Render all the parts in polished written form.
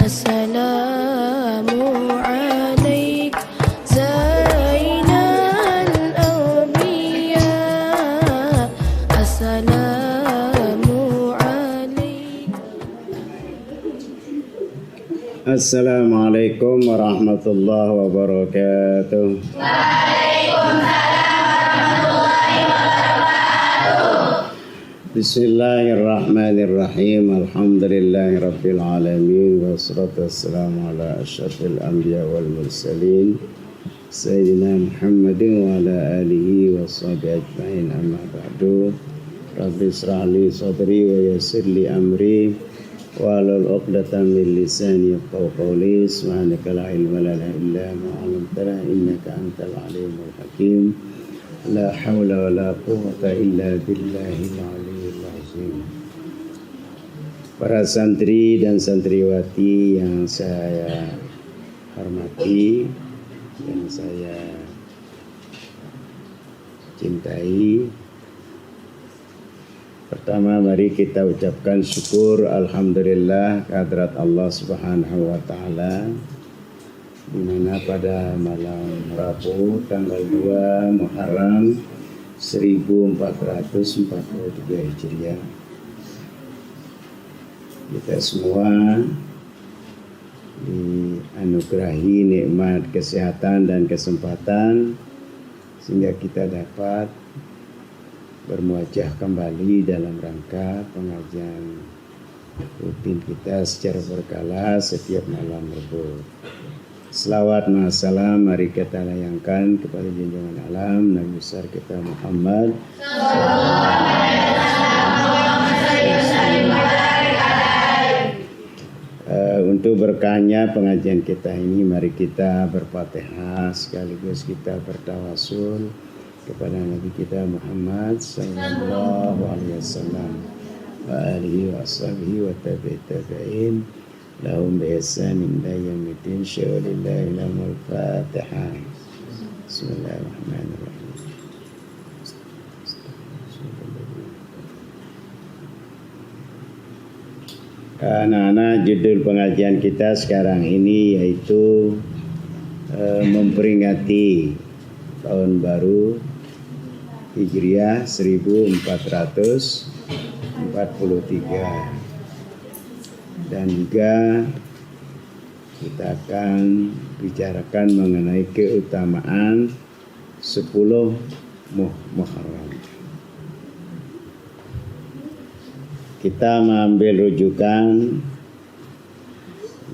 السلام عليك زين الأنبياء السلام عليك. Assalamualaikum warahmatullahi wabarakatuh. Bismillahirrahmanirrahim. Alhamdulillahi rabbil alamin. Wassalatu wassalamu ala asyrafil anbiya wal mursalin Sayyidina Muhammadin wa ala alihi wa sahbihi ajma'in, amma ba'du. Rabbi israh li sadri wa yassir li amri wahlul 'uqdatam min lisani yafqahu qawli. Subhanaka la ilma lana illa ma 'allamtana innaka antal alimul hakim. La haula wa la quwwata illa billahil aliyyil azim. Para santri dan santriwati yang saya hormati dan saya cintai, pertama mari kita ucapkan syukur alhamdulillah kehadrat Allah Subhanahu wa taala, di mana pada malam Rabu tanggal 2 Muharram 1443 Hijriah kita semua dianugerahi nikmat kesehatan dan kesempatan sehingga kita dapat bermuajah kembali dalam rangka pengajian rutin kita secara berkala setiap malam Rabu. Selawat dan salam mari kita layangkan kepada junjungan alam Nabi besar kita Muhammad untuk berkahnya pengajian kita ini, mari kita berfatihah sekaligus kita bertawasul kepada Nabi kita Muhammad sallallahu alaihi wasallam wa alihi wa sahbihi wa tabi'in lahum bi ihsanin ila yaumil syawalillahi lamul fatihah. Bismillahirrahmanirrahim. Anak-anak, judul pengajian kita sekarang ini yaitu memperingati tahun baru Hijriah 1443. Dan juga kita akan bicarakan mengenai keutamaan 10 Muharram. Kita mengambil rujukan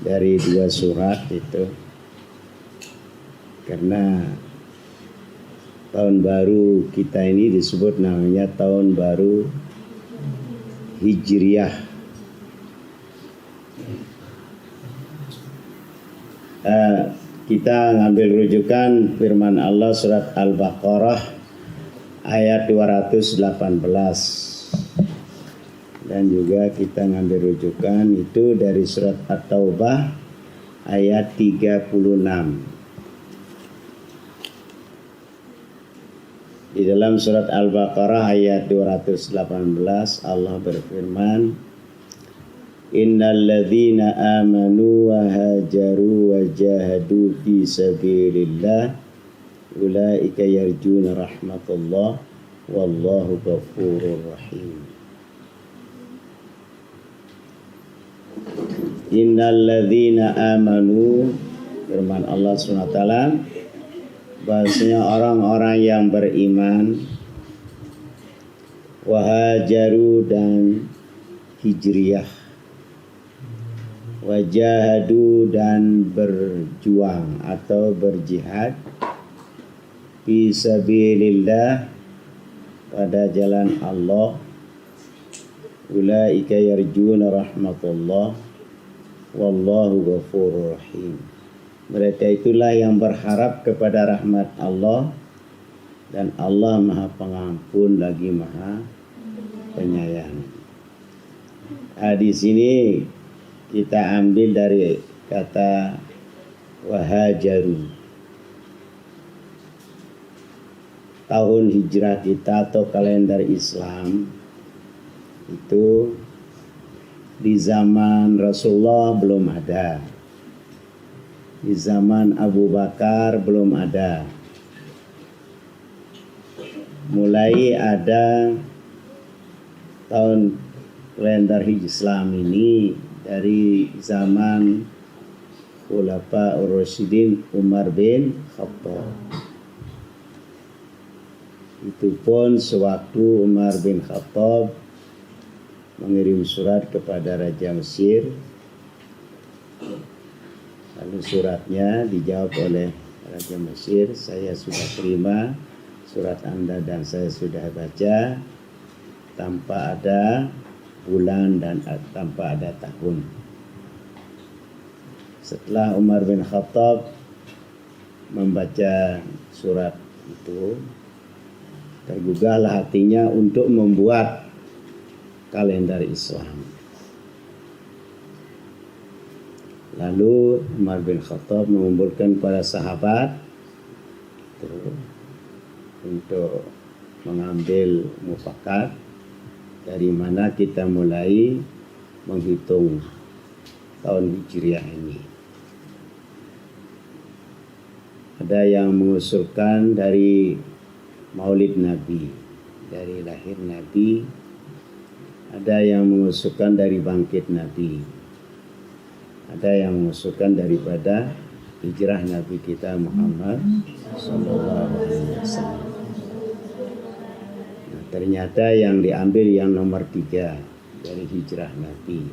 dari 2 surat itu, karena tahun baru kita ini disebut namanya tahun baru Hijriah. Kita ngambil rujukan firman Allah surat Al-Baqarah ayat 218, dan juga kita ngambil rujukan itu dari surat At-Taubah ayat 36. Di dalam surat Al-Baqarah ayat 218 Allah berfirman, Innal ladzina amanu wa hajaru wa jahadu fi sabilillah ulaika yarjuna rahmatullah wallahu ghafurur rahim. Innal ladzina amanu, firman Allah SWT, bahasanya orang-orang yang beriman, wahajaru dan hijriyah, wajahadu dan berjuang atau berjihad, fisabilillah pada jalan Allah, ulaika yarjuna rahmatullah wallahu ghafurur rahim. Mereka itulah yang berharap kepada rahmat Allah, dan Allah Maha Pengampun lagi Maha Penyayang. Di sini kita ambil dari kata wahajaru. Tahun hijrah kita atau kalender Islam itu Di zaman Rasulullah belum ada. Di zaman Abu Bakar belum ada. Mulai ada tahun kalender Islam ini dari zaman Khulafa Ar-Rasyidin Umar bin Khattab. Itu pun sewaktu Umar bin Khattab mengirim surat kepada Raja Mesir. Lalu suratnya dijawab oleh Raja Mesir, saya sudah terima surat Anda dan saya sudah baca, tanpa ada bulan dan tanpa ada tahun. Setelah Umar bin Khattab membaca surat itu, tergugahlah hatinya untuk membuat kalender Islam. Lalu Umar bin Khattab mengumpulkan para sahabat untuk mengambil mufakat dari mana kita mulai menghitung tahun Hijriah ini. Ada yang mengusulkan dari Maulid Nabi, dari lahir Nabi. Ada yang mengusulkan dari bangkit Nabi. Ada yang mengusulkan daripada hijrah Nabi kita Muhammad sallallahu alaihi wasallam. Nah, ternyata yang diambil yang nomor 3 dari hijrah Nabi.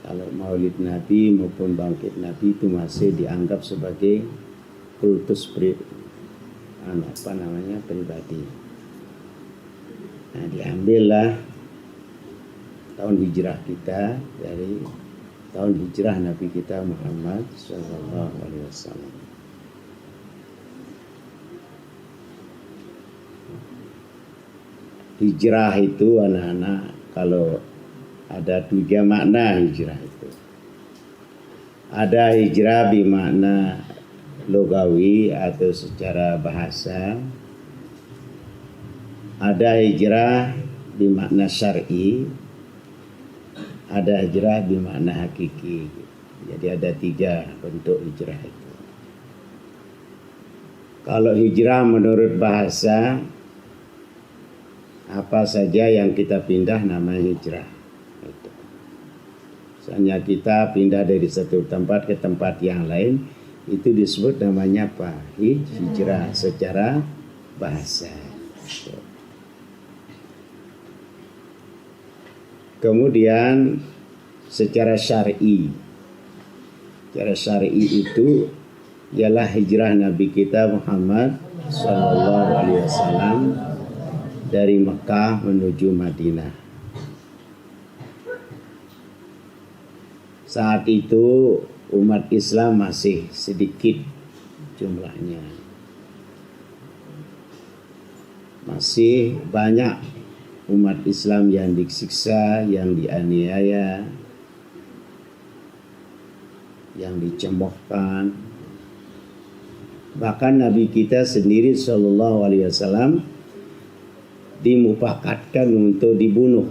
Kalau Maulid Nabi maupun bangkit Nabi itu masih dianggap sebagai kultus pribadi. Nah, diambillah tahun hijrah kita dari tahun hijrah Nabi kita Muhammad sallallahu alaihi wasallam. Hijrah itu anak-anak, kalau ada 3 makna hijrah itu. Ada hijrah bermakna logawi atau secara bahasa. Ada hijrah bermakna syar'i. Ada hijrah bermakna hakiki. Jadi ada 3 bentuk hijrah itu. Kalau hijrah menurut bahasa, apa saja yang kita pindah namanya hijrah. Misalnya kita pindah dari satu tempat ke tempat yang lain, itu disebut namanya apa? Hijrah secara bahasa. Kemudian secara syar'i. Secara syar'i itu ialah hijrah Nabi kita Muhammad sallallahu alaihi wasallam dari Mekah menuju Madinah. Saat itu umat Islam masih sedikit jumlahnya. Masih banyak umat Islam yang disiksa, yang dianiaya, yang dicemoohkan. Bahkan Nabi kita sendiri sallallahu alaihi wasallam dimufakatkan untuk dibunuh.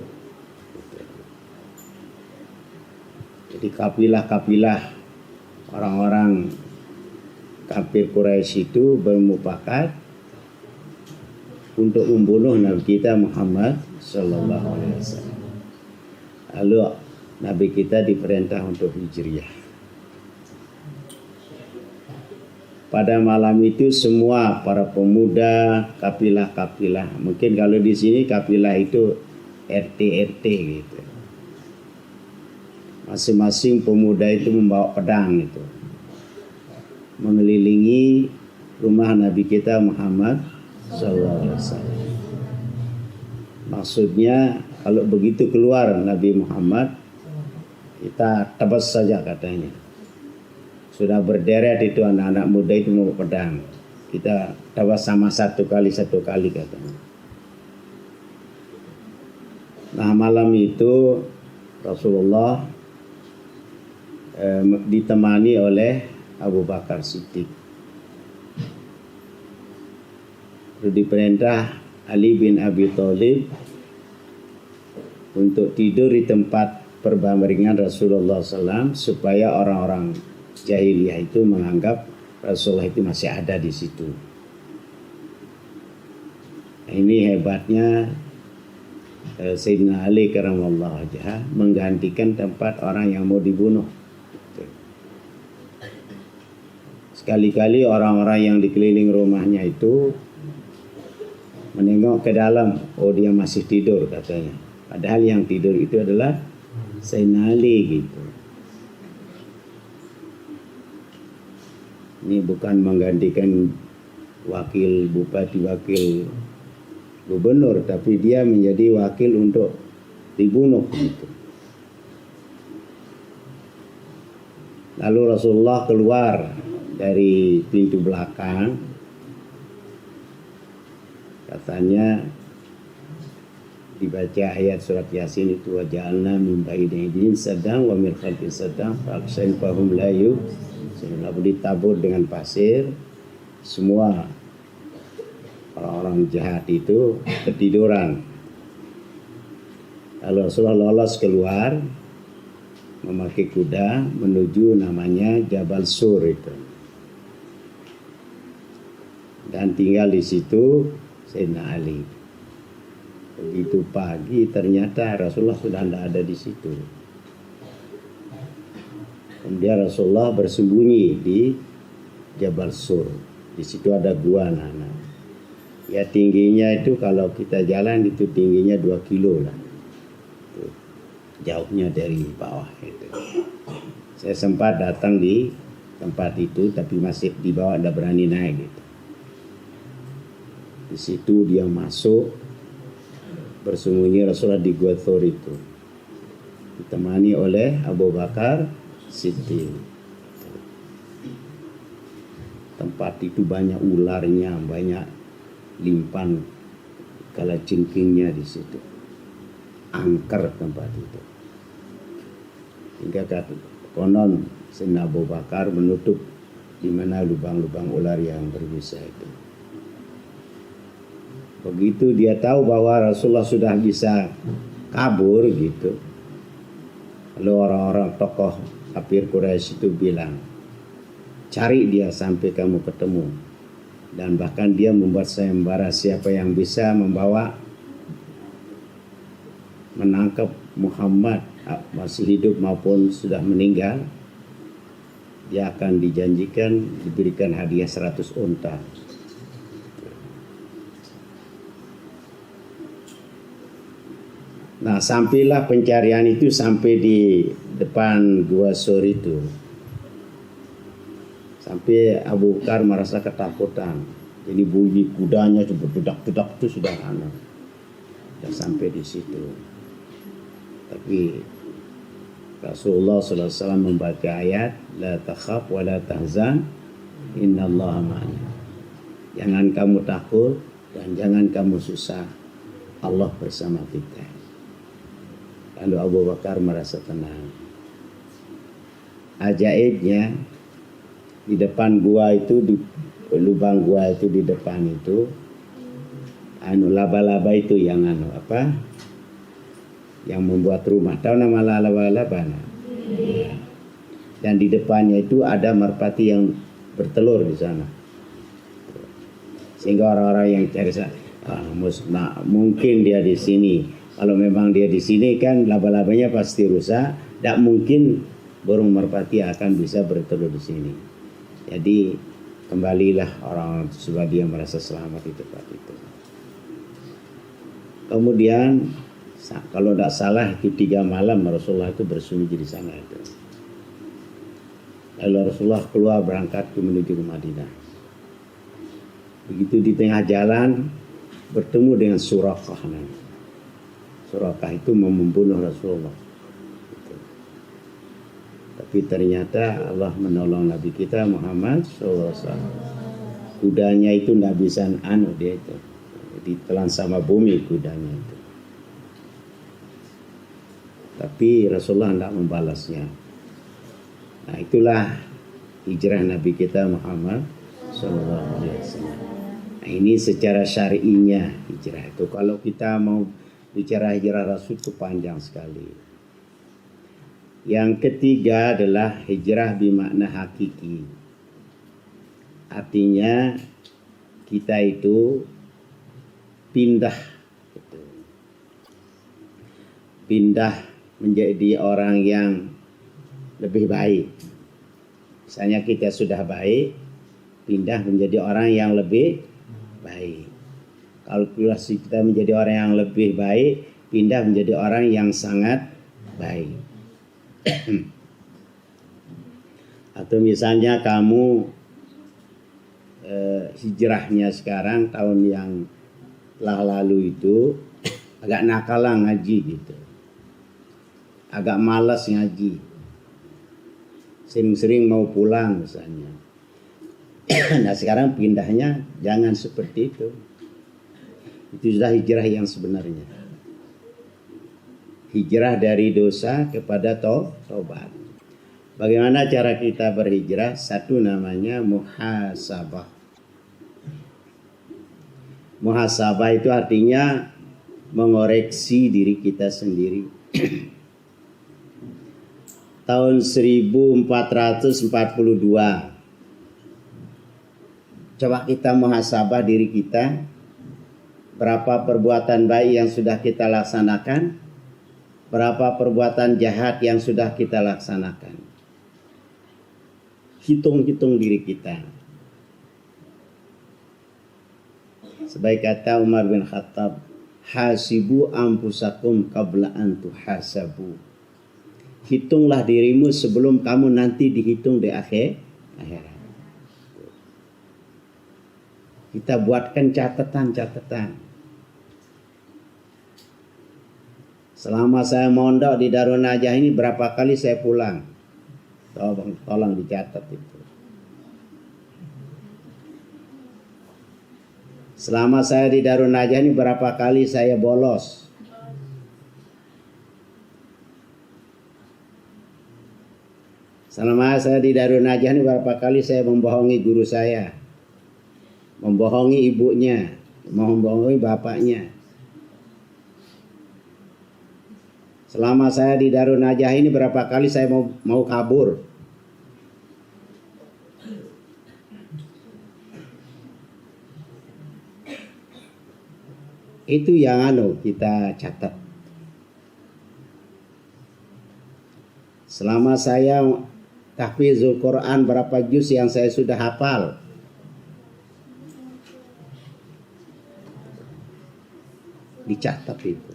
Jadi kafilah-kafilah orang-orang kafir Quraisy itu bermufakat untuk membunuh Nabi kita Muhammad sallallahu alaihi wasallam. Lalu Nabi kita diperintah untuk hijriah. Pada malam itu semua para pemuda kafilah-kafilah, mungkin kalau di sini kafilah itu RT gitu. Masing-masing pemuda itu membawa pedang itu, mengelilingi rumah Nabi kita Muhammad sallallahu alaihi wasallam. Maksudnya kalau begitu keluar Nabi Muhammad, kita tebas saja katanya. Sudah berderet itu anak-anak muda itu mau pedang, kita tebas sama satu kali katanya. Nah, malam itu Rasulullah ditemani oleh Abu Bakar Siddiq. Lalu diperintah Ali bin Abi Thalib untuk tidur di tempat perbandingan Rasulullah SAW supaya orang-orang jahiliyah itu menganggap Rasulullah itu masih ada di situ. Nah, ini hebatnya Sayyidina Ali karamallahu wajhah menggantikan tempat orang yang mau dibunuh. Sekali-kali orang-orang yang dikeliling rumahnya itu menengok ke dalam, oh dia masih tidur katanya. Padahal yang tidur itu adalah Sayyidina Ali gitu. Ini bukan menggantikan wakil bupati, wakil gubernur, tapi dia menjadi wakil untuk dibunuh gitu. Lalu Rasulullah keluar dari pintu belakang, katanya dibaca ayat surat Yasin itu, wa ja'alna min baini aydihim saddan wa min khalfihim saddan fahum la yubsirun. Lalu ditabur dengan pasir, semua orang-orang jahat itu ketiduran. Lalu Rasulullah lolos keluar memakai kuda menuju namanya Jabal Sur itu, dan tinggal di situ Sayyidina Ali. Begitu pagi ternyata Rasulullah sudah tidak ada di situ. Kemudian Rasulullah bersembunyi di Jabal Sur. Di situ ada gua Nana. Ya tingginya itu kalau kita jalan itu tingginya 2 kilo lah. Itu, jauhnya dari bawah itu. Saya sempat datang di tempat itu tapi masih di bawah, tidak berani naik gitu. Di situ dia masuk bersembunyi Rasulullah di Gua Thur itu, ditemani oleh Abu Bakar Siddiq. Tempat itu banyak ularnya, banyak limpan kalajengkingnya di situ. Angker tempat itu. Hingga konon Sayyidina Abu Bakar menutup di mana lubang-lubang ular yang berbisa itu. Begitu dia tahu bahwa Rasulullah sudah bisa kabur gitu, lalu orang-orang tokoh kafir Quraisy itu bilang, cari dia sampai kamu ketemu. Dan bahkan dia membuat sayembara, siapa yang bisa membawa menangkap Muhammad masih hidup maupun sudah meninggal, dia akan dijanjikan diberikan hadiah 100 unta. Nah, sampailah pencarian itu sampai di depan Gua Sur itu. Sampai Abu Bakar merasa ketakutan. Jadi bunyi kudanya berdedak-dedak itu sudah sampai di situ. Tapi Rasulullah SAW membaca ayat, la takhaf wa la tahzan, innallaha ma'ana. Jangan kamu takut dan jangan kamu susah. Allah bersama kita. Lalu Abu Bakar merasa tenang. Ajaibnya di depan gua itu, di lubang gua itu di depan itu, laba-laba itu yang yang membuat rumah. Tahu nama laba-laba? Dan di depannya itu ada merpati yang bertelur di sana. Sehingga orang-orang yang cari mungkin dia di sini. Kalau memang dia di sini kan laba-labanya pasti rusak. Tidak mungkin burung merpati akan bisa bertelur di sini. Jadi kembalilah orang supaya dia merasa selamat di tempat itu. Kemudian kalau tidak salah itu 3 malam Rasulullah itu bersembunyi di sana itu. Lalu Rasulullah keluar berangkat menuju ke Madinah. Begitu di tengah jalan bertemu dengan Suraqah. Suraqah itu mau membunuh Rasulullah. Tapi ternyata Allah menolong Nabi kita Muhammad SAW. Kudanya itu tidak bisa dia itu. Ditelan sama bumi kudanya itu. Tapi Rasulullah tidak membalasnya. Nah itulah hijrah Nabi kita Muhammad SAW. Nah ini secara syar'inya hijrah itu. Kalau kita mau Bicara hijrah Rasul itu panjang sekali. Yang ketiga adalah hijrah bermakna hakiki. Artinya kita itu pindah menjadi orang yang lebih baik. Misalnya kita sudah baik, pindah menjadi orang yang lebih baik. Kalkulasi kita menjadi orang yang lebih baik, pindah menjadi orang yang sangat baik. Atau misalnya kamu hijrahnya sekarang tahun yang telah lalu itu agak nakal lah ngaji gitu, agak malas ngaji, sering-sering mau pulang misalnya. Nah sekarang pindahnya jangan seperti itu. Itu sudah hijrah yang sebenarnya. Hijrah dari dosa kepada taubat. Bagaimana cara kita berhijrah? Satu namanya muhasabah. Muhasabah itu artinya mengoreksi diri kita sendiri. Tahun 1442 coba kita muhasabah diri kita. Berapa perbuatan baik yang sudah kita laksanakan, berapa perbuatan jahat yang sudah kita laksanakan. Hitung-hitung diri kita. Sebaik kata Umar bin Khattab, hasibu anfusakum qabla an tuhasabu. Hitunglah dirimu sebelum kamu nanti dihitung di akhirat. Kita buatkan catatan. Selama saya mondok di Darun Najah ini berapa kali saya pulang? Tolong dicatat itu. Selama saya di Darun Najah ini berapa kali saya bolos? Selama saya di Darun Najah ini berapa kali saya membohongi guru saya? Membohongi ibunya, membohongi bapaknya. Selama saya di Darun Najah ini berapa kali saya mau kabur? Itu yang kita catat. Selama saya tahfizul Quran berapa juz yang saya sudah hafal? Dicatat itu.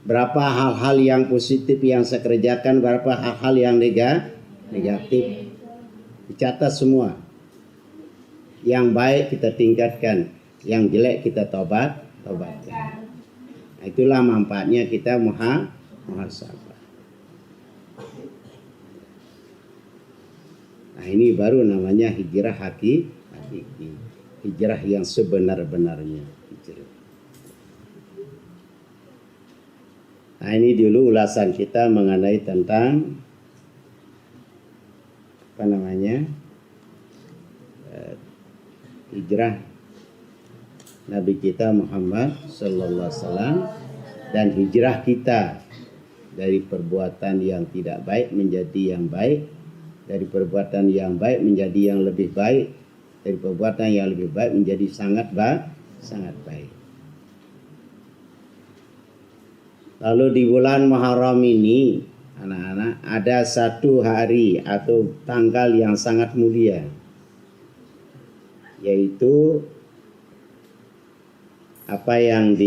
Berapa hal-hal yang positif yang saya kerjakan, berapa hal-hal yang negatif. Dicatat semua. Yang baik kita tingkatkan, yang jelek kita tobatkan. Nah, itulah manfaatnya kita muhasabah. Nah, ini baru namanya hijrah hakiki. Hijrah yang sebenar-benarnya. Nah, ini dulu ulasan kita mengenai tentang hijrah Nabi kita Muhammad sallallahu alaihi wasallam dan hijrah kita dari perbuatan yang tidak baik menjadi yang baik, dari perbuatan yang baik menjadi yang lebih baik, dari perbuatan yang lebih baik menjadi sangat baik. Lalu di bulan Muharram ini, anak-anak, ada satu hari atau tanggal yang sangat mulia, yaitu apa yang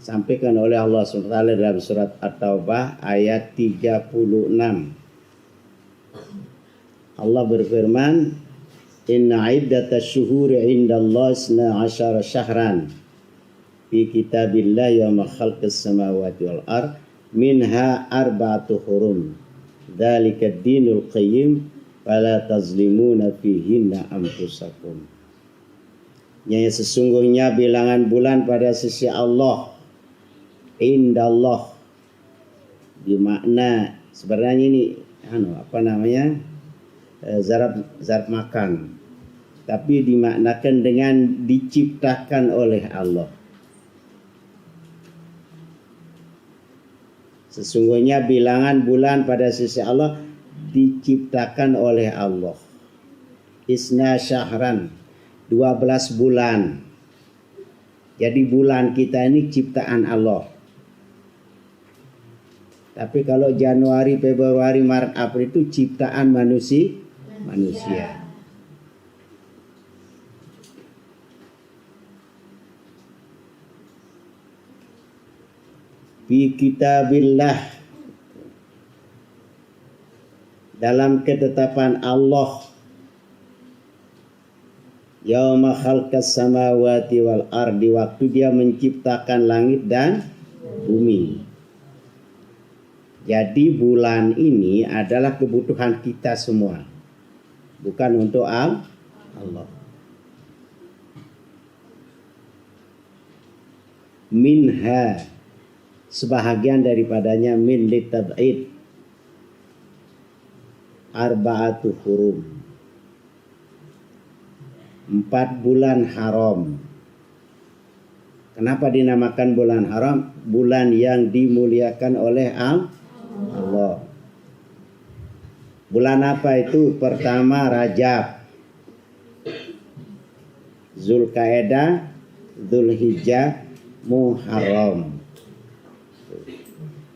disampaikan oleh Allah SWT dalam surat At-Taubah ayat 36. Allah berfirman, Inna iddatash syuhuri indallahi 12 syahran fi kitabillahi wa ma khalqis samawati wal ard minha arba'atu hurum dzalika ad-dinul qayyim fala tazlimuna fihinna anfusakum. Yang sesungguhnya bilangan bulan pada sisi Allah indallah, dimakna sebenarnya ini zarab makan. tapi dimaknakan dengan diciptakan oleh Allah. Sesungguhnya bilangan bulan pada sisi Allah diciptakan oleh Allah. Isna syahran, 12 bulan. Jadi bulan kita ini ciptaan Allah. Tapi kalau Januari, Februari, Maret, April itu ciptaan manusia. Fi kitabillah, dalam ketetapan Allah, yauma khalqas samawati wal ardi, waktu dia menciptakan langit dan bumi. Jadi bulan ini adalah kebutuhan kita semua, bukan untuk Allah. Minha, sebahagian daripadanya, min litab'id, arba'atu hurum, 4 bulan haram. Kenapa dinamakan bulan haram? Bulan yang dimuliakan oleh Allah. Bulan apa itu? Pertama Rajab, Zulkaidah, Zulhijjah, Muharram.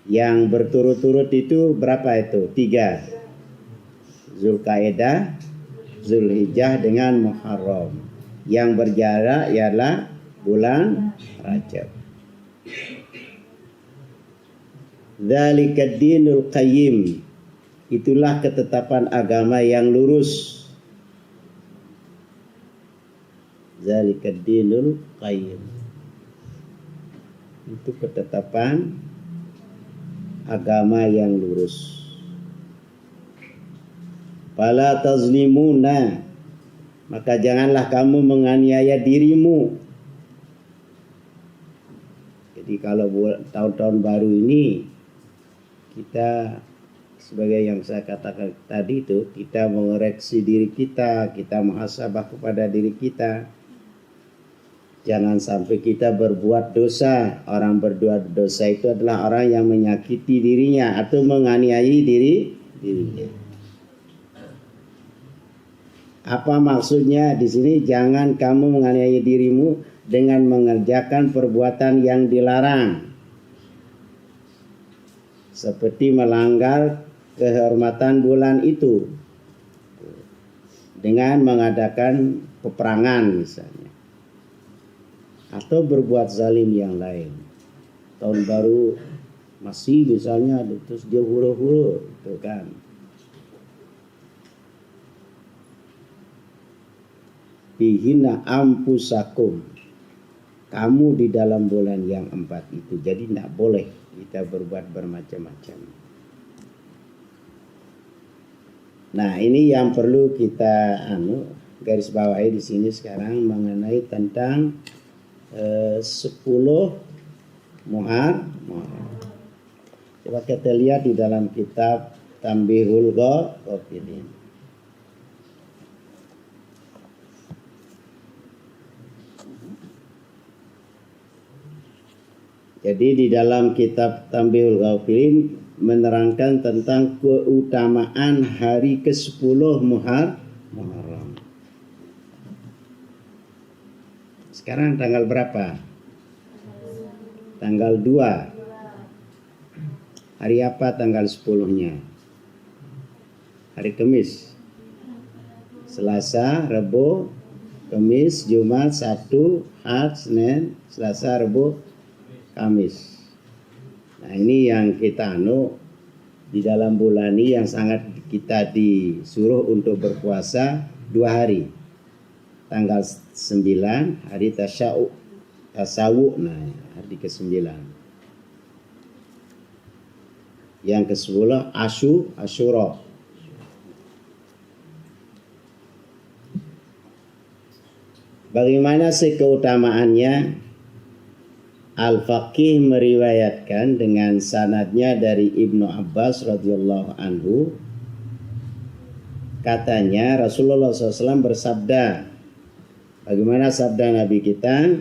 Yang berturut-turut itu berapa itu? 3. Zulkaidah, Zulhijjah dengan Muharram. Yang berjarak ialah bulan Rajab. Dzalikad dinul qayyim, itulah ketetapan agama yang lurus. Dzalikad dinul qayyim, itu ketetapan agama yang lurus. Fala tazlimuna, maka janganlah kamu menganiaya dirimu. Jadi kalau tahun-tahun baru ini kita, sebagai yang saya katakan tadi itu, kita mengoreksi diri kita, kita muhasabah kepada diri kita. Jangan sampai kita berbuat dosa. Orang berbuat dosa itu adalah orang yang menyakiti dirinya atau menganiayai dirinya. Apa maksudnya di sini? Jangan kamu menganiayai dirimu dengan mengerjakan perbuatan yang dilarang, seperti melanggar kehormatan bulan itu dengan mengadakan peperangan misalnya, atau berbuat zalim yang lain. Tahun baru masih misalnya terus dia hura-hura itu kan. Bihina ampusakum, kamu di dalam bulan yang 4 itu. Jadi tidak boleh kita berbuat bermacam-macam. Nah, ini yang perlu kita garis bawahi di sini sekarang mengenai tentang 10 Muharram. Coba kita lihat di dalam kitab Tanbihul Ghafilin. Jadi di dalam kitab Tanbihul Ghafilin menerangkan tentang keutamaan hari ke-10 Muharram. Sekarang tanggal berapa? Tanggal 2. Hari apa tanggal 10-nya? Hari Kamis. Selasa, Rabu, Kamis, Jumat, Sabtu, Ahad, Senin, Selasa, Rabu, Kamis. Nah, ini yang kita di dalam bulan ini yang sangat kita disuruh untuk berpuasa 2 hari. Tanggal 9 hari Tasawuk, nah hari ke-9. Yang ke-10 Asyura. Bagaimana sih keutamaannya? Al-Faqih meriwayatkan dengan sanadnya dari Ibnu Abbas radhiyallahu anhu, katanya Rasulullah SAW bersabda, Bagaimana sabda Nabi kita?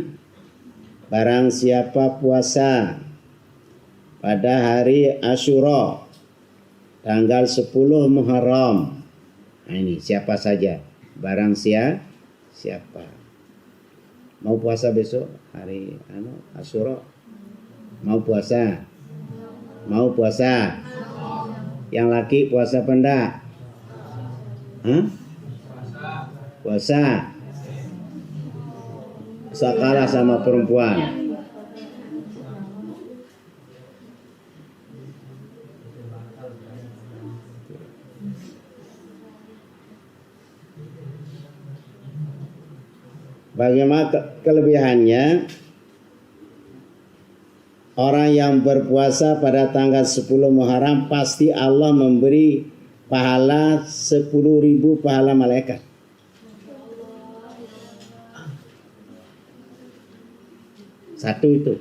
Barang siapa puasa pada hari Asyura tanggal 10 Muharram. Nah, ini siapa saja? Barang siapa? Mau puasa besok hari Asyura? Mau puasa? Mau puasa? Yang laki puasa apa enggak? Puasa. Kalah sama perempuan. Bagaimana kelebihannya? Orang yang berpuasa pada tanggal 10 Muharram pasti Allah memberi pahala 10.000 pahala malaikat. Satu itu.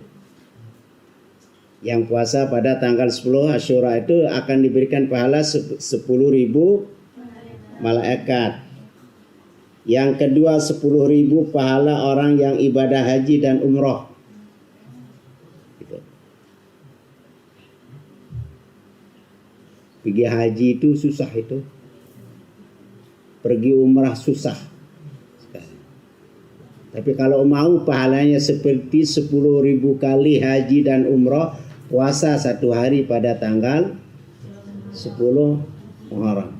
Yang puasa pada tanggal 10 Asyura itu akan diberikan pahala 10.000 malaikat. Yang kedua 10.000 pahala orang yang ibadah haji dan umroh. Gitu. Pergi haji itu susah itu. Pergi umrah susah. Tapi kalau mau pahalanya seperti 10.000 kali haji dan umrah, puasa satu hari pada tanggal 10 Muharram.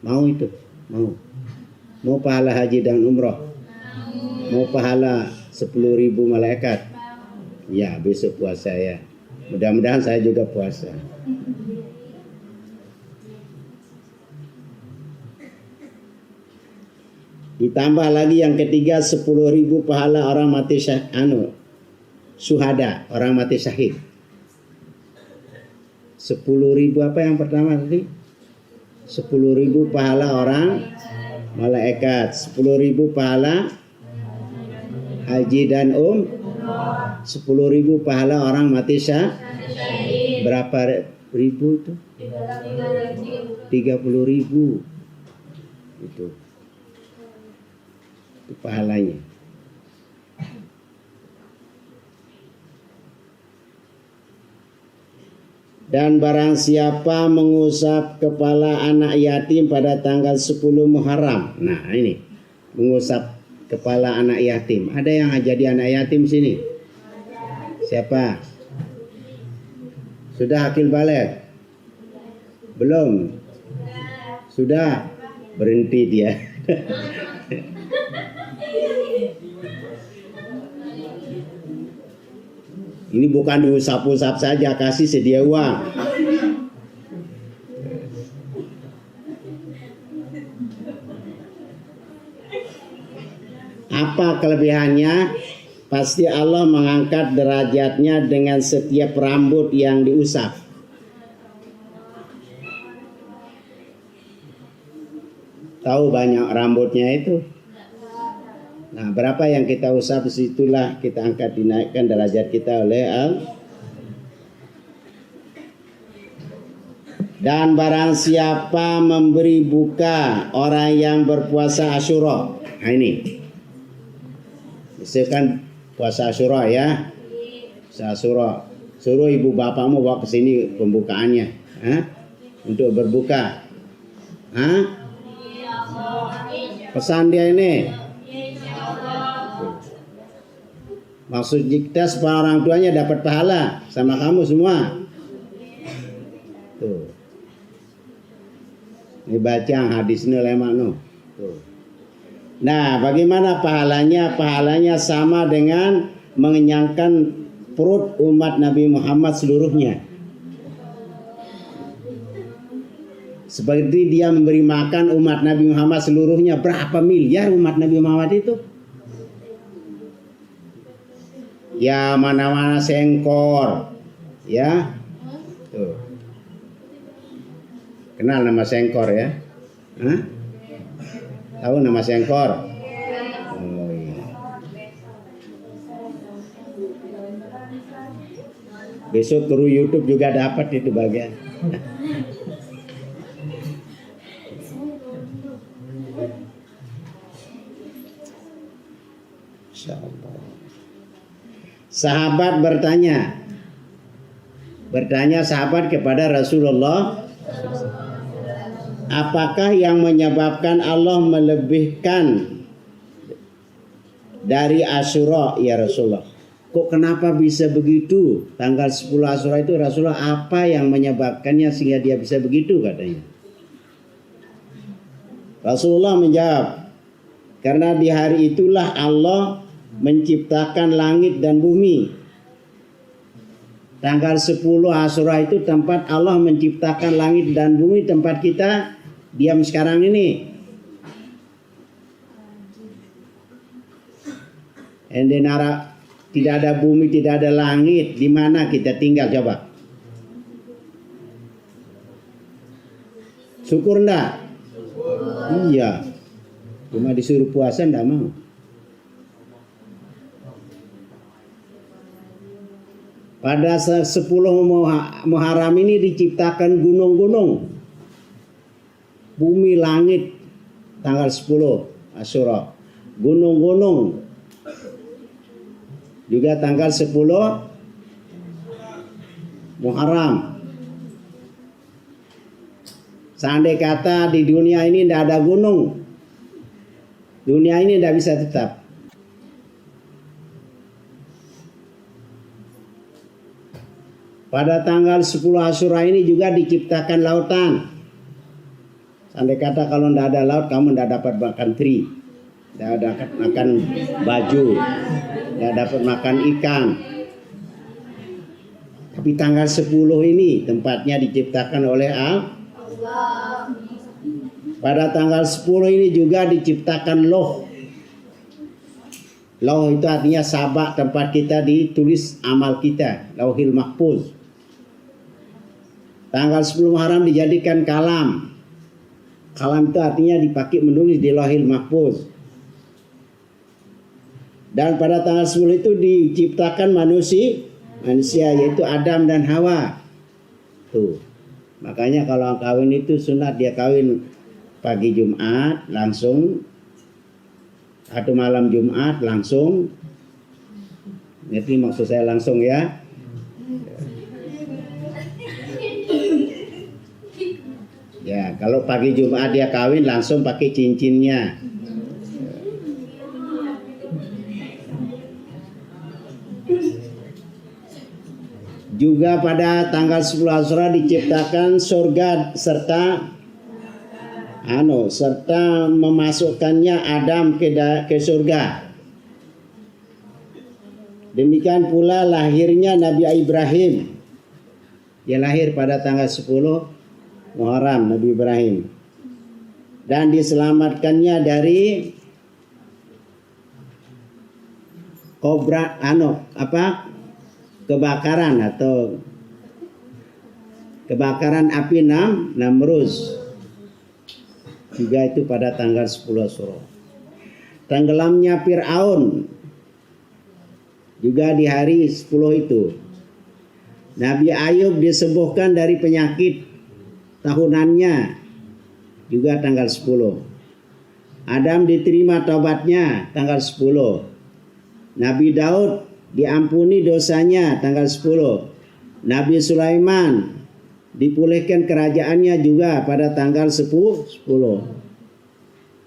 Mau itu? Mau. Mau pahala haji dan umrah? Mau pahala 10.000 malaikat? Ya, besok puasa ya. Mudah-mudahan saya juga puasa. Ditambah lagi yang ketiga 10.000 pahala orang mati syuhada, orang mati syahid. 10.000 apa yang pertama tadi? 10.000 pahala orang malaikat, 10.000 pahala haji dan 10.000 pahala orang mati syahid. Berapa ribu itu? 30.000 itu pahalanya. Dan barang siapa mengusap kepala anak yatim pada tanggal 10 Muharram. Nah ini, mengusap kepala anak yatim. Ada yang jadi anak yatim sini? Siapa? Sudah akil balik? Belum? Sudah? Berhenti dia. Ini bukan diusap-usap saja, kasih sedia uang. Apa kelebihannya? Pasti Allah mengangkat derajatnya dengan setiap rambut yang diusap. Tahu banyak rambutnya itu? Nah, berapa yang kita usap, situlah kita angkat, dinaikkan derajat kita oleh Allah. Dan barang siapa memberi buka orang yang berpuasa Asyura. Nah ini. Misalkan puasa Asyura ya. Puasa Asyura. Suruh ibu bapakmu bawa ke sini pembukaannya. Untuk berbuka. Pesan dia ini. Maksud kita supaya orang tuanya dapat pahala sama kamu semua. Tuh. Ini baca hadis ini oleh maknu. Tuh. Nah, bagaimana pahalanya? Pahalanya sama dengan mengenyangkan perut umat Nabi Muhammad seluruhnya. Seperti dia memberi makan umat Nabi Muhammad seluruhnya. Berapa miliar umat Nabi Muhammad itu? Ya, mana-mana sengkor. Ya. Tuh. Kenal nama sengkor ya? Tahu nama sengkor? Oh, iya. Besok turu YouTube juga dapat itu bagian. Sahabat bertanya sahabat kepada Rasulullah, apakah yang menyebabkan Allah melebihkan dari Asyura ya Rasulullah? Kok kenapa bisa begitu? Tanggal 10 Asyura itu Rasulullah apa yang menyebabkannya sehingga dia bisa begitu katanya. Rasulullah menjawab, karena di hari itulah Allah menciptakan langit dan bumi. Tanggal 10 Asyura itu tempat Allah menciptakan langit dan bumi, tempat kita diam sekarang ini. Endenara, tidak ada bumi, tidak ada langit, di mana kita tinggal coba? Syukur enggak? Iya. Cuma disuruh puasa enggak mau. Pada 10 Muharram ini diciptakan gunung-gunung, bumi, langit, tanggal 10 Asyura. Gunung-gunung juga tanggal 10 Muharram. Seandai kata di dunia ini tidak ada gunung, dunia ini tidak bisa tetap. Pada tanggal 10 Asyura ini juga diciptakan lautan. Seandai kata kalau tidak ada laut, kamu tidak dapat makan teri, tidak dapat makan baju, tidak dapat makan ikan. Tapi tanggal 10 ini tempatnya diciptakan oleh Allah. Pada tanggal 10 ini juga diciptakan Lauh. Lauh itu artinya sabak, tempat kita ditulis amal kita, Lauhil Mahfuz. Tanggal 10 Muharram dijadikan kalam. Kalam itu artinya dipakai menulis di Lauhil Mahfuz. Dan pada tanggal 10 itu diciptakan manusia yaitu Adam dan Hawa. Tuh. Makanya kalau kawin itu sunat, dia kawin pagi Jumat langsung, atau malam Jumat langsung. Ngerti maksud saya langsung ya? Ya, kalau pagi Jumat dia kawin langsung pakai cincinnya. Juga pada tanggal 10 Asyura diciptakan surga serta memasukkannya Adam ke surga. Demikian pula lahirnya Nabi Ibrahim. Dia lahir pada tanggal 10 Muharram, Nabi Ibrahim. Dan diselamatkannya dari kebakaran api Namruz. Juga itu pada tanggal 10 Asyura. Tenggelamnya Fir'aun juga di hari 10 itu. Nabi Ayub disembuhkan dari penyakit tahunannya juga tanggal 10. Adam diterima taubatnya tanggal 10. Nabi Daud diampuni dosanya tanggal 10. Nabi Sulaiman dipulihkan kerajaannya juga pada tanggal 10.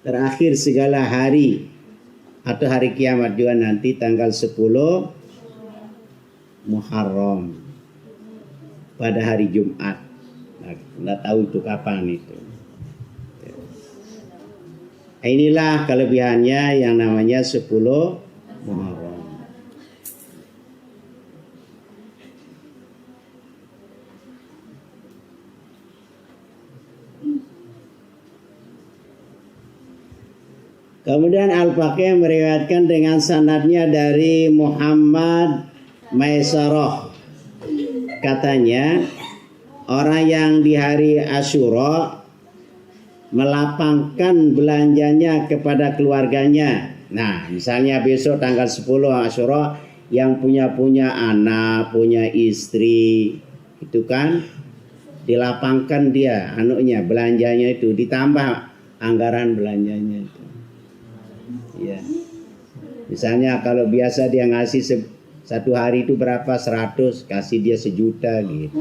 Terakhir segala hari atau hari kiamat juga nanti tanggal 10 Muharram pada hari Jumat. Nggak tahu itu kapan itu. Inilah kelebihannya yang namanya 10 Muharram. Kemudian Al-Faqih meriwayatkan dengan sanadnya dari Muhammad Maisarah. Katanya, orang yang di hari Asyura melapangkan belanjanya kepada keluarganya. Nah, misalnya besok tanggal 10 Asyura yang punya anak, punya istri, itu kan dilapangkan dia anaknya, belanjanya itu ditambah anggaran belanjanya itu. Ya. Misalnya kalau biasa dia ngasih Satu hari itu berapa? 100, kasih dia 1.000.000 gitu.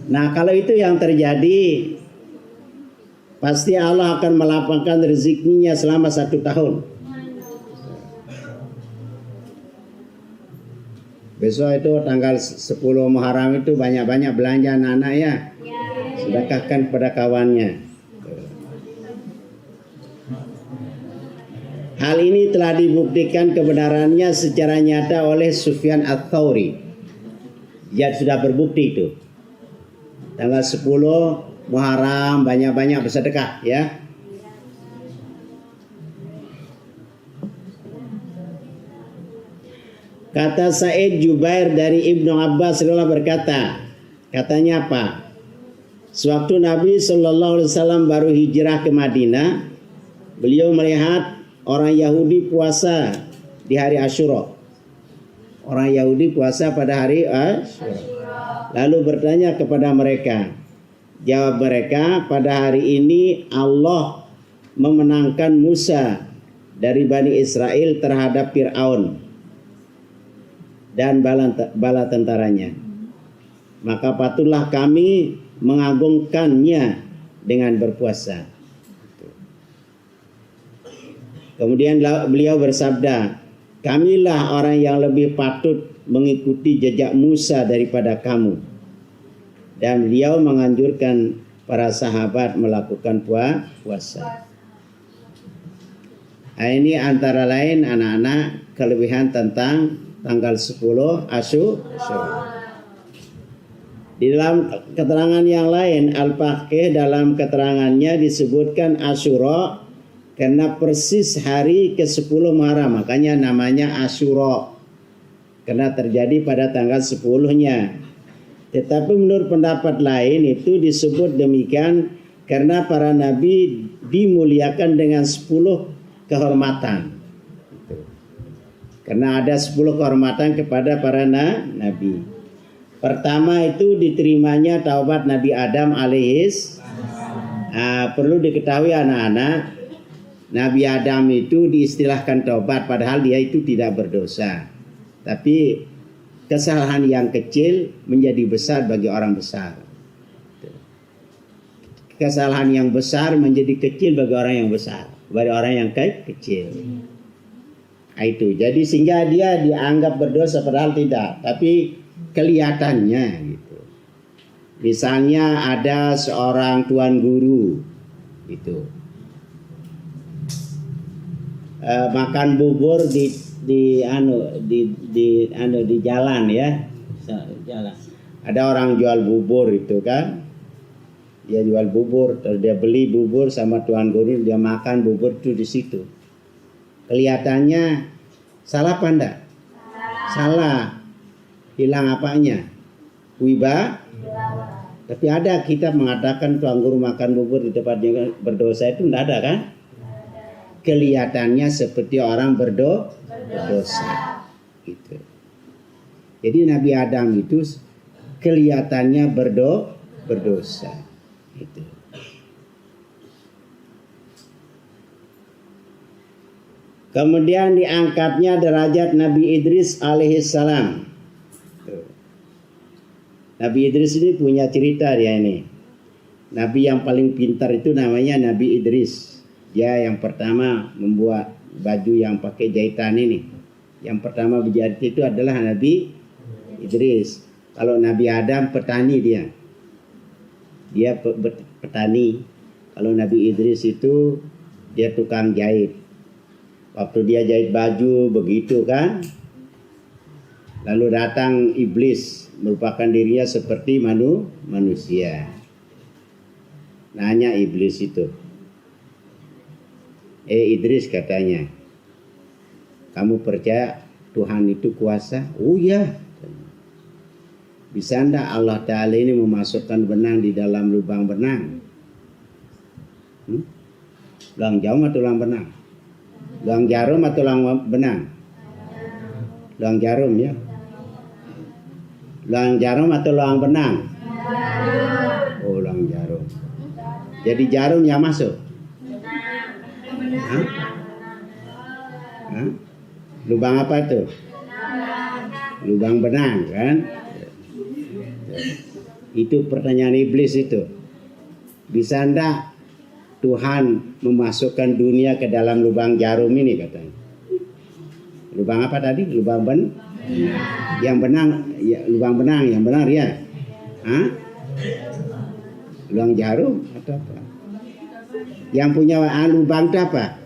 Nah, kalau itu yang terjadi, pasti Allah akan melapangkan rezekinya selama 1 tahun. Besok itu tanggal 10 Muharram itu banyak-banyak belanja anak-anak ya. Sedekahkan kepada kawannya. Hal ini telah dibuktikan kebenarannya secara nyata oleh Sufyan Ats-Tsauri. Dia sudah berbukti itu. Tanggal 10 Muharram banyak-banyak bersedekah ya. Kata Sa'id Jubair dari Ibnu Abbas berkata, katanya apa? Sewaktu Nabi SAW baru hijrah ke Madinah, beliau melihat orang Yahudi puasa di hari Asyura. Orang Yahudi puasa pada hari Asyura. Lalu bertanya kepada mereka. Jawab mereka, pada hari ini Allah memenangkan Musa dari Bani Israel terhadap Fir'aun dan bala tentaranya. Maka patutlah kami mengagungkannya dengan berpuasa. Kemudian beliau bersabda, kamilah orang yang lebih patut mengikuti jejak Musa daripada kamu. Dan beliau menganjurkan para sahabat melakukan puasa. Nah, ini antara lain anak-anak kelebihan tentang tanggal 10 Asyura. Di dalam keterangan yang lain, Al-Faqih dalam keterangannya disebutkan Asyura karena persis hari ke-10 Muharram, makanya namanya Asyura. Karena terjadi pada tanggal 10-nya. Tetapi menurut pendapat lain itu disebut demikian karena para nabi dimuliakan dengan 10 kehormatan. Karena ada 10 kehormatan kepada para nabi. Pertama itu diterimanya taubat Nabi Adam alaihis. Perlu diketahui anak-anak, Nabi Adam itu diistilahkan taubat padahal dia itu tidak berdosa. Tapi kesalahan yang kecil menjadi besar bagi orang besar. Kesalahan yang besar menjadi kecil bagi orang yang besar, bagi orang yang kecil. Itu. Jadi sehingga dia dianggap berdosa padahal tidak, tapi kelihatannya gitu. Misalnya ada seorang tuan guru gitu. Makan bubur di jalan ya. Jalan. Ada orang jual bubur itu kan. Dia jual bubur, terus dia beli bubur sama tuan guru, dia makan bubur itu di situ. Kelihatannya salah apa enggak? Salah. Hilang apanya? Wiba. Tapi ada kita mengatakan tuan guru makan bubur di tempat yang berdosa itu enggak ada kan? Kelihatannya seperti orang berdosa. Gitu. Jadi Nabi Adam itu kelihatannya berdosa. Gitu. Kemudian diangkatnya derajat Nabi Idris alaihissalam. Nabi Idris ini punya cerita dia ini. Nabi yang paling pintar itu namanya Nabi Idris. Dia yang pertama membuat baju yang pakai jahitan ini. Yang pertama berjahit itu adalah Nabi Idris. Kalau Nabi Adam petani dia. Dia petani. Kalau Nabi Idris itu dia tukang jahit. Waktu dia jahit baju begitu kan, lalu datang iblis merupakan dirinya seperti manusia. Nanya iblis itu, Idris katanya, kamu percaya Tuhan itu kuasa? Oh ya. Bisa enggak Allah Ta'ala ini memasukkan benang di dalam lubang benang? Lubang jarum atau lubang benang? Lubang jarum atau lubang benang? Lubang jarum ya. Lubang jarum atau lubang benang? Oh, lubang jarum. Jadi jarum yang masuk. Hah? Hah? Lubang apa itu? Lubang benang kan? Itu pertanyaan iblis itu. Bisa enggak Tuhan memasukkan dunia ke dalam lubang jarum ini katanya? Lubang apa tadi? Lubang yang benang, ya, lubang benang yang benar ya. Hah? Lubang jarum atau apa? Yang punya lubang itu apa?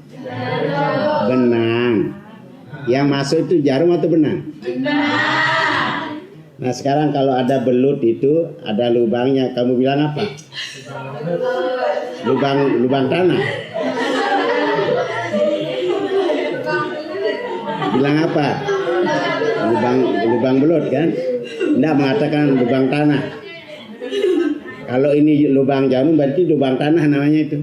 Benang. Yang masuk itu jarum atau benang? Nah sekarang kalau ada belut itu ada lubangnya, kamu bilang apa? Lubang tanah. Bilang apa? Lubang belut kan? Tidak mengatakan lubang tanah. Kalau ini lubang jarum berarti lubang tanah namanya itu.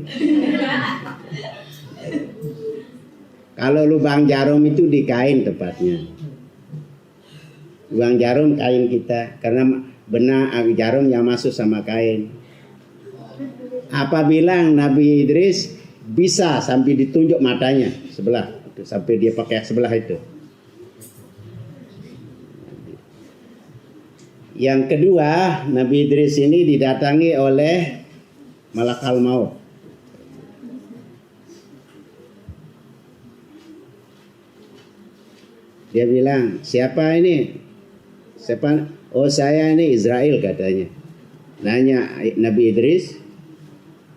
Kalau lubang jarum itu di kain tepatnya. Lubang jarum kain kita, karena benang jarum yang masuk sama kain. Apabila Nabi Idris bisa sampai ditunjuk matanya sebelah, sampai dia pakai sebelah itu. Yang kedua, Nabi Idris ini didatangi oleh malakal maut. Dia bilang, siapa ini? Siapa? Oh saya ini Israel katanya. Nanya Nabi Idris,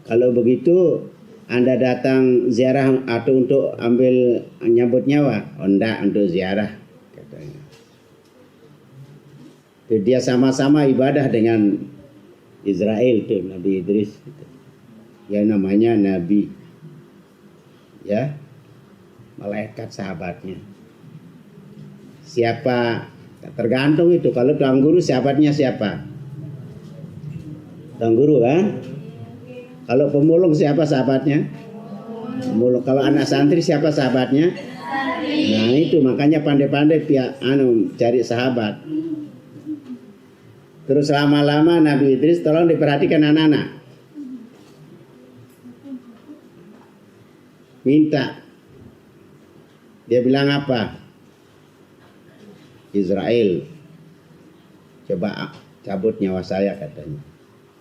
kalau begitu Anda datang ziarah atau untuk ambil nyambut nyawa? Oh enggak, untuk ziarah katanya. Dia sama-sama ibadah dengan Israel tuh Nabi Idris gitu. Yang namanya Nabi, ya, malaikat sahabatnya. Siapa? Tergantung itu. Kalau tuan guru sahabatnya siapa? Tuan guru kan? Kalau pemulung siapa sahabatnya? Pemulung. Kalau anak santri siapa sahabatnya? Nah itu makanya pandai-pandai pihak cari sahabat. Terus lama-lama Nabi Idris tolong diperhatikan anak-anak. Minta. Dia bilang apa? Israel, coba cabut nyawa saya katanya.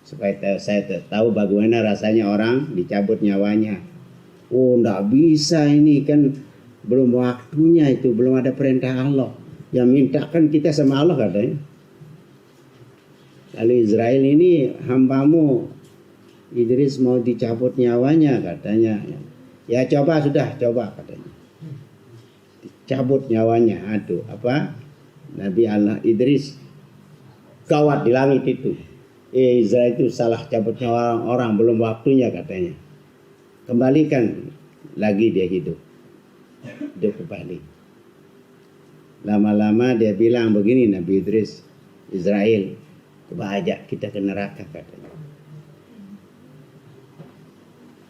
Supaya saya tahu bagaimana rasanya orang dicabut nyawanya. Oh enggak bisa ini kan belum waktunya itu, belum ada perintah Allah. Yang minta kan kita sama Allah katanya. Lalu Israel ini hambamu Idris mau dicabut nyawanya katanya. Ya coba sudah, coba katanya. Dicabut nyawanya. Aduh apa? Nabi Allah Idris gawat di langit itu. Israel itu salah cabut nyawa orang, belum waktunya katanya. Kembalikan lagi dia hidup kembali. Lama-lama dia bilang begini Nabi Idris, Israel, coba ajak kita ke neraka katanya.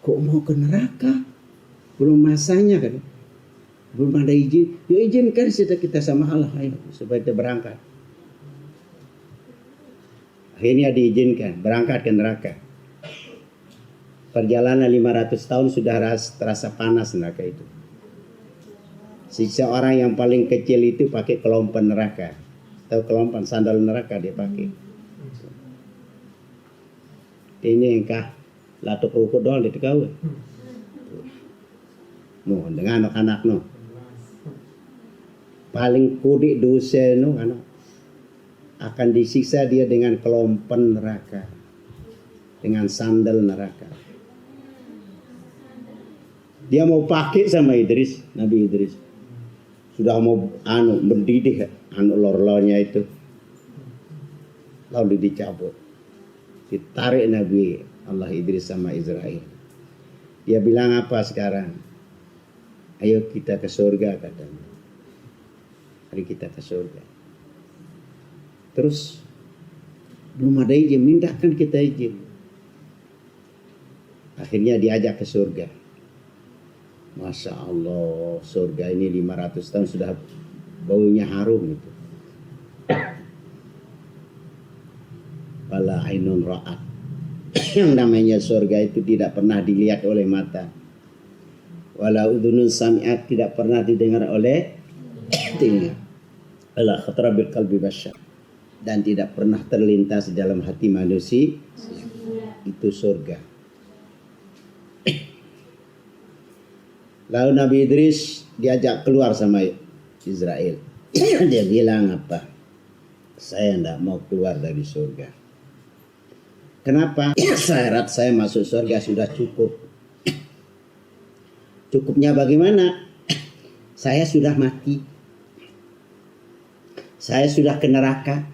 Kok mau ke neraka? Belum masanya kan? Belum ada izin. Ya izinkan kita sama Allah ayo, supaya kita berangkat. Akhirnya diizinkan berangkat ke neraka. Perjalanan 500 tahun sudah terasa panas neraka itu. Siksa orang yang paling kecil itu pakai kelompan neraka. Tahu kelompan sandal neraka dia pakai. Ini engkah latuk rukuk doang di tekau. No, dengan anak-anak no. Paling kudik dosa no anak. Akan disiksa dia dengan kelompan neraka. Dengan sandal neraka. Dia mau pakai sama Idris, Nabi Idris. Sudah mau mendidih lor-lornya itu. Lalu dicabut. Ditarik Nabi Allah Idris sama Israel. Dia bilang apa sekarang? Ayo kita ke surga katanya. Mari kita ke surga. Terus belum ada izin, mintakan kita izin. Akhirnya diajak ke surga. Masya Allah, surga ini 500 tahun sudah baunya harum itu. Wala ainun ra'at. Yang namanya surga itu tidak pernah dilihat oleh mata. Wala udhunun sami'at, tidak pernah didengar oleh telinga. Ala khatara bil qalbi basyar, dan tidak pernah terlintas di dalam hati manusia. Itu surga. Lalu Nabi Idris diajak keluar sama Israel. Dia bilang apa? Saya tidak mau keluar dari surga. Kenapa? Syarat saya masuk surga sudah cukup. Cukupnya bagaimana? Saya sudah mati. Saya sudah ke neraka.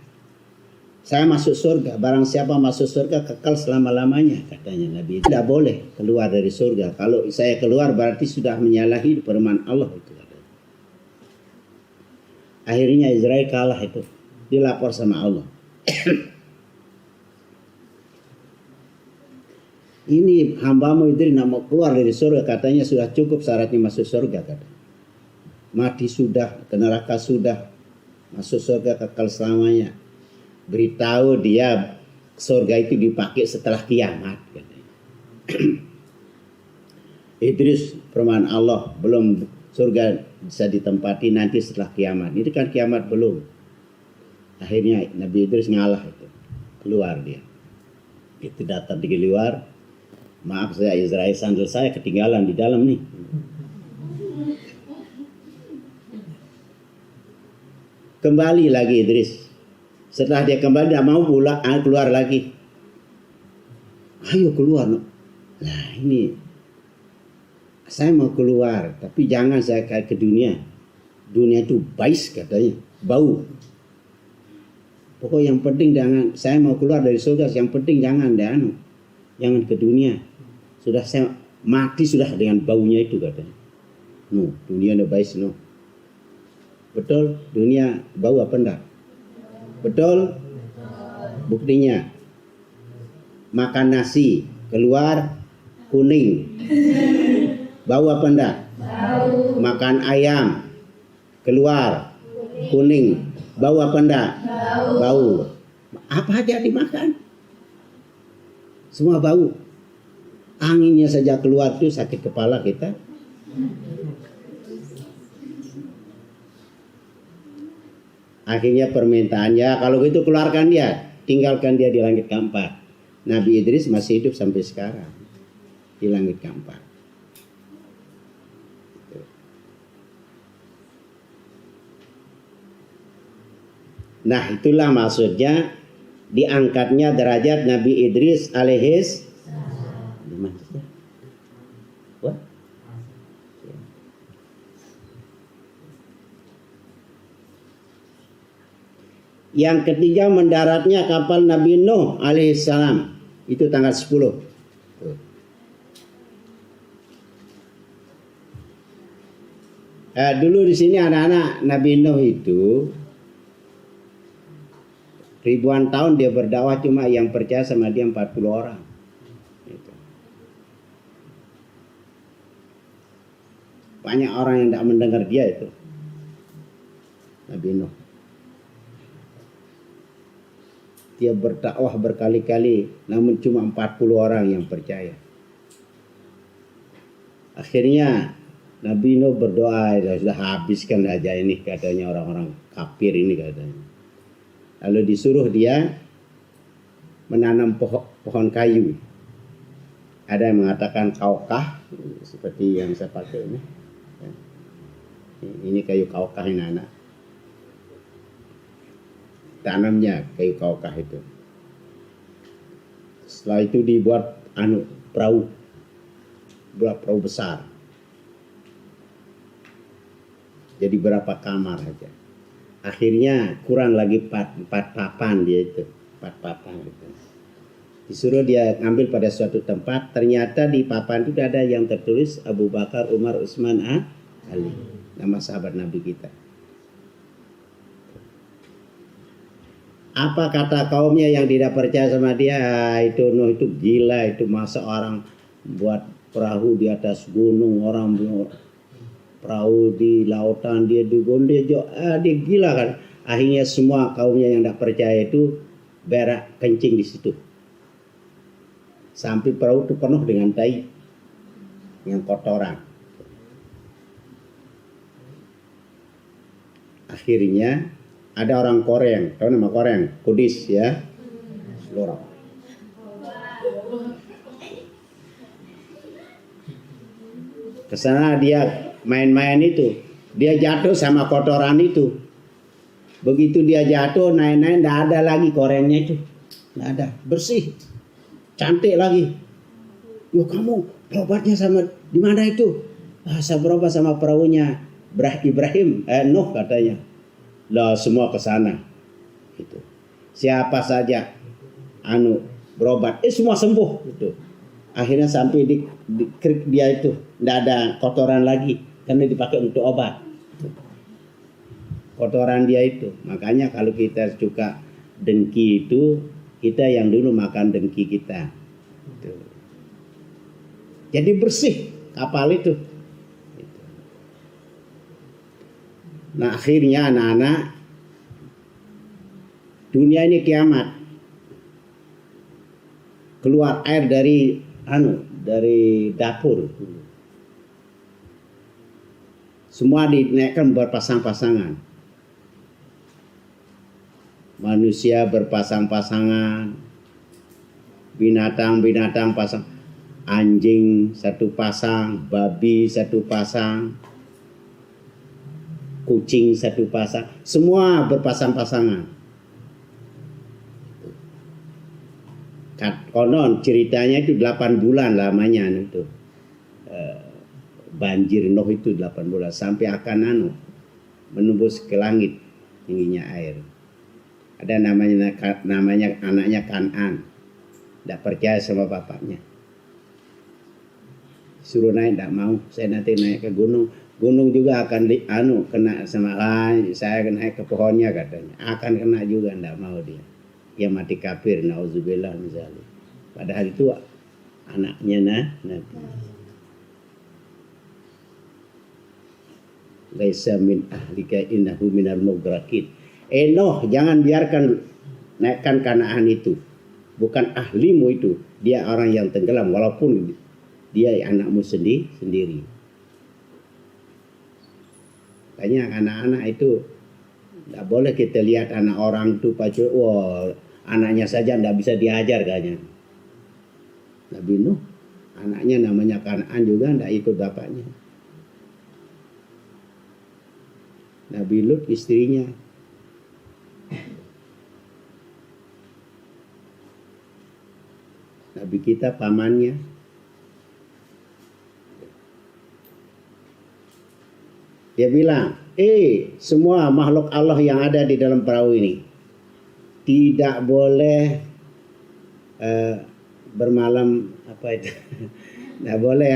Saya masuk surga. Barang siapa masuk surga kekal selama-lamanya, katanya Nabi. Tidak boleh keluar dari surga. Kalau saya keluar berarti sudah menyalahi firman Allah itu. Akhirnya Israel kalah itu. Dilapor sama Allah. Ini hambamu itu tidak mau keluar dari surga, katanya sudah cukup syaratnya masuk surga, kata. Mati sudah, ke neraka sudah, masuk surga kekal selamanya. Beritahu dia surga itu dipakai setelah kiamat, katanya. Idris firman Allah, belum surga bisa ditempati nanti setelah kiamat. Ini kan kiamat belum. Akhirnya Nabi Idris ngalah itu, keluar dia. Itu datang di luar. Maaf saya Israel, sandal saya ketinggalan di dalam nih. Kembali lagi Idris. Setelah dia kembali dia mau pulang, keluar lagi. Ayo keluar. Nah ini saya mau keluar, tapi jangan saya kayak ke dunia. Dunia itu bais katanya, bau. Pokoknya yang penting jangan, saya mau keluar dari surga, yang penting jangan jangan ke dunia. Sudah saya mati sudah dengan baunya itu, katanya. No, dunia no bais no. Betul, dunia bau apa enggak? Betul? Buktinya makan nasi keluar kuning. Bau apa enggak? Bau. Makan ayam keluar kuning. Bau apa enggak? Bau. Apa aja dimakan? Semua bau. Anginnya saja keluar tuh sakit kepala kita. Akhirnya permintaannya, kalau gitu keluarkan dia, tinggalkan dia di langit keempat. Nabi Idris masih hidup sampai sekarang di langit keempat. Nah itulah maksudnya diangkatnya derajat Nabi Idris alaihis. Yang ketiga mendaratnya kapal Nabi Nuh alaihissalam. Itu tanggal 10. Dulu di sini anak-anak Nabi Nuh itu ribuan tahun dia berdakwah, cuma yang percaya sama dia 40 orang. Gitu. Banyak orang yang tidak mendengar dia itu. Nabi Nuh. Dia berdakwah berkali-kali, namun cuma 40 orang yang percaya. Akhirnya Nabi Nuh berdoa, sudah habiskan aja ini, katanya orang-orang kafir ini, katanya. Lalu disuruh dia menanam pohon kayu. Ada yang mengatakan kaukah, seperti yang saya pakai ini. Ini kayu kaukah ini anak. Tanamnya kayu kaukah itu. Setelah itu dibuat perahu besar. Jadi berapa kamar aja. Akhirnya kurang lagi 4 papan dia itu, 4 papan gitu. Disuruh dia ngambil pada suatu tempat, ternyata di papan itu ada yang tertulis Abu Bakar, Umar, Utsman, Ali, nama sahabat Nabi kita. Apa kata kaumnya yang tidak percaya sama dia? Itu Nuh itu gila, itu masa orang buat perahu di atas gunung, orang perahu di lautan, dia di gunung, dia gila kan. Akhirnya semua kaumnya yang tidak percaya itu berak kencing di situ. sampai perahu itu penuh dengan tai yang kotoran. Akhirnya ada orang Korea, tahu nama Korea? Kudis ya, seluruh. Kesana dia main-main itu, dia jatuh sama kotoran itu. Begitu dia jatuh, naik-naik, nggak ada lagi korengnya itu, nggak ada, bersih, cantik lagi. Yo kamu berobatnya sama di mana itu? Saya berobat sama perahunya Ibrahim, Nuh katanya. Lah semua ke sana. Itu. Siapa saja berobat, semua sembuh gitu. Akhirnya sampai di krik dia itu tidak ada kotoran lagi karena dipakai untuk obat. Kotoran dia itu. Makanya kalau kita suka dengki itu, kita yang dulu makan dengki kita. Gitu. Jadi bersih kapal itu. Gitu. Nah akhirnya anak-anak, dunia ini kiamat. Keluar air dari dapur. Semua dinaikkan berpasang-pasangan. Manusia berpasang-pasangan, binatang-binatang pasang, anjing satu pasang, babi satu pasang, kucing satu pasang, semua berpasang-pasangan. Konon ceritanya itu 8 bulan lamanya itu. Banjir Nuh itu 8 bulan sampai akan menembus ke langit tingginya air. Ada namanya anaknya Kan'an. Tidak percaya sama bapaknya. Suruh naik tidak mau. Saya nanti naik ke gunung. Gunung juga akan kena sama saya naik ke pohonnya katanya. Akan kena juga, tidak mau dia. Dia mati kafir, nauzubillah misalnya. Padahal itu anaknya Nabi. Laisa min ahlika innahu minal mughrakin. Nuh, jangan biarkan naikkan Kanaan itu. Bukan ahlimu itu. Dia orang yang tenggelam walaupun dia anakmu sendiri. Makanya anak-anak itu tidak boleh kita lihat anak orang itu pacu, anaknya saja tidak bisa diajar kayaknya. Nabi Nuh, anaknya namanya Kan'an juga tidak ikut bapaknya. Nabi Lut istrinya. Nabi kita pamannya. Dia bilang, semua makhluk Allah yang ada di dalam perahu ini tidak boleh bermalam tidak boleh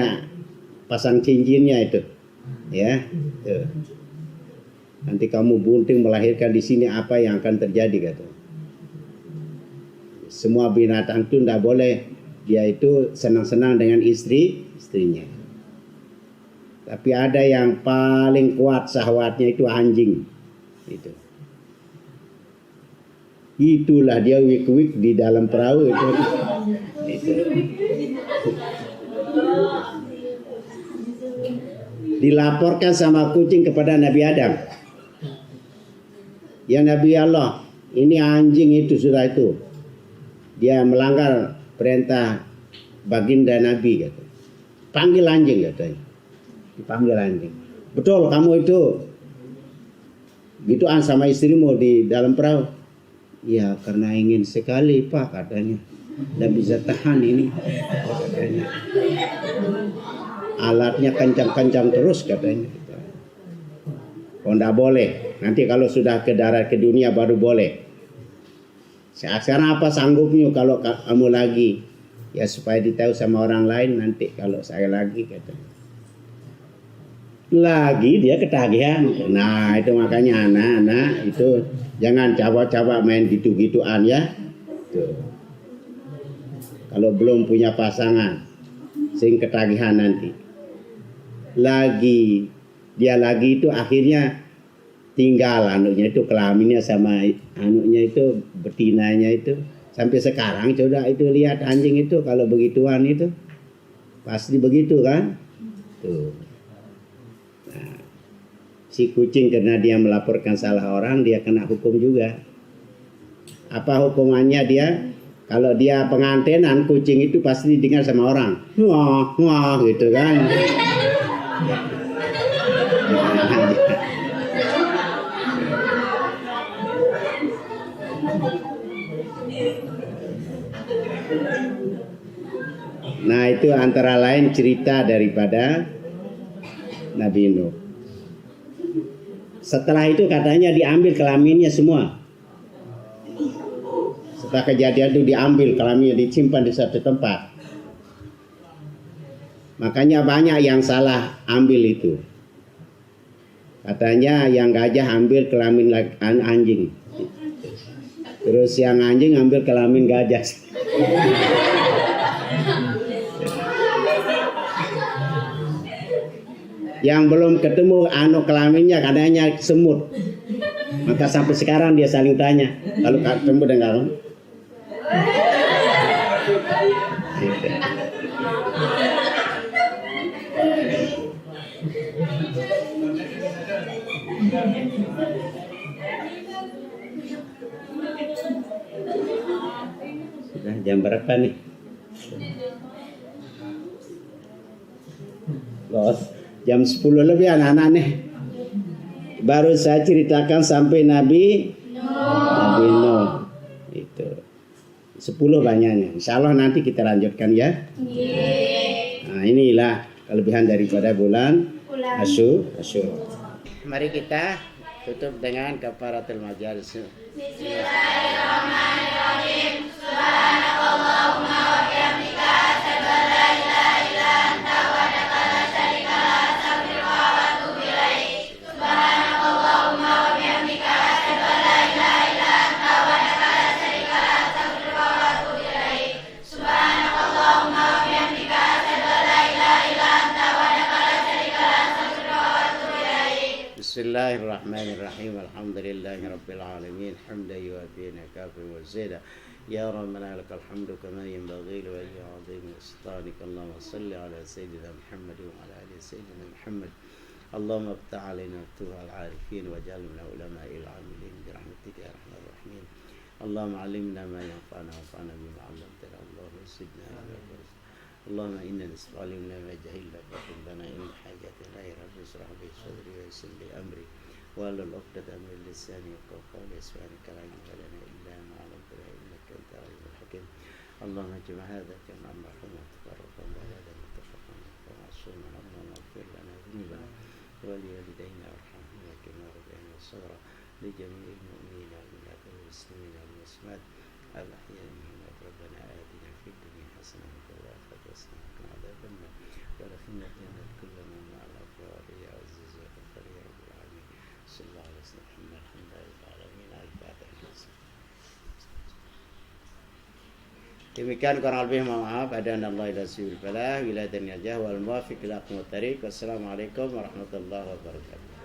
pasang cincinnya itu, ya. Tuh. Nanti kamu bunting melahirkan di sini apa yang akan terjadi kata. Semua binatang itu tidak boleh dia itu senang-senang dengan istrinya. Tapi ada yang paling kuat syahwatnya itu anjing. Itu. Itulah dia wik-wik di dalam perahu itu. Dilaporkan sama kucing kepada Nabi Adam. Ya Nabi Allah, ini anjing itu sudah itu. Dia melanggar perintah baginda Nabi kata. Panggil anjing katanya. Dipanggil anjing. Betul kamu itu gituan sama istrimu di dalam perahu? Ya karena ingin sekali Pak katanya. Dan bisa tahan ini katanya. Alatnya kencang-kencang terus katanya. Oh enggak boleh. Nanti kalau sudah ke darat ke dunia baru boleh. Sekarang apa sanggupnya kalau kamu lagi? Ya supaya ditahu sama orang lain nanti kalau saya lagi katanya. Lagi dia ketagihan. Nah itu makanya anak-anak itu jangan coba-coba main gitu-gituan ya. Tuh. Kalau belum punya pasangan sing ketagihan nanti. Dia lagi itu akhirnya tinggal anunya itu kelaminnya sama anunya itu betinanya itu Sampai sekarang coba itu lihat anjing itu kalau begituan itu pasti begitu kan? Tuh. Nah, si kucing karena dia melaporkan salah orang dia kena hukum juga. Apa hukumannya dia? Kalau dia pengantenan kucing itu pasti didengar sama orang. Wah, wah gitu kan. Nah itu antara lain cerita daripada Nabi Nuh. Setelah itu katanya diambil kelaminnya semua. Setelah kejadian itu diambil kelaminnya, disimpan di satu tempat. Makanya banyak yang salah ambil itu. Katanya yang gajah ambil kelamin anjing. Terus yang anjing ambil kelamin gajah. Yang belum ketemu kelaminnya katanya semut. Maka sampai sekarang dia saling tanya. Kalau ketemu dengan sudah jam berapa nih? Los, jam 10 lebih anak-anak nih. Baru saya ceritakan sampai Nabi Nuh. Itu 10 banyaknya. Insya Allah nanti kita lanjutkan ya. Nah inilah kelebihan daripada bulan Asyura. Mari kita tutup dengan kafaratul majalis. Bismillahirrahmanirrahim. Subhanakallahumma wa bihamdika asyhadu an la ilaha illa anta wahdaka la syarika lak astaghfiruka wa atubu ilaik. Subhanakallahumma wa bihamdika asyhadu an la ilaha illa anta wahdaka la syarika lak astaghfiruka wa atubu ilaik. Subhanakallahumma wa bihamdika asyhadu an la ilaha illa anta wahdaka la syarika lak astaghfiruka wa atubu ilaik. Bismillahirrahmanirrahim. Alhamdulillahi rabbil alamin. Hamdan yuwafi ni'amahu wa zida. Ya Rabbana lakal hamdu kama yanbaghi li wajhi 'azimi sultanika. Allahumma shalli ala sayyidina Muhammad wa ala ali sayyidina Muhammad. Allahumma iftah 'alaina futuhal 'arifin waj'alna ulama'il 'amilin bi rahmatika ya arhamar rahimin. Allahumma 'allimna ma yanfa'una wanfa'na bima 'allamtana. Allahumma zidna ilma. Allahumma inna nas'aluka ma jahilna faqul lana in hajatina ila rusrah bi sadri wa yassir li amri wa lal 'uqdatam min lisani yafqahu qawli. Subhanaka la ilma lana illa ma 'allamtana innaka antal 'alimul hakim. Allahumma ij'al hadha kama marhaman tabarrakan wa la mutafaqan wa ma'suman. Allahumma ighfir lana dhunubana wa li walidayna warhamhuma kama rabbayana shaghira. Li jami'il mu'minina wal mu'minat wal muslimina wal muslimat al-ahya'i minhum rabbana atina fid dunya hasanah wa fil akhirati hasanah wa qina adhaban nar. Wa adkhilna jannata kullama ma'al abrar ya aziz ya ghafar ya rabbal alamin. Sallallahu alaihi wasallam. Alhamdulillahi alamin. Al-Fatihah. Demikian kurang lebih mohon maaf. Adhanallahu ila sabil falah wilayah dan najah wal muwafiq ila aqwamit thariq. Wassalamualaikum warahmatullahi wabarakatuh.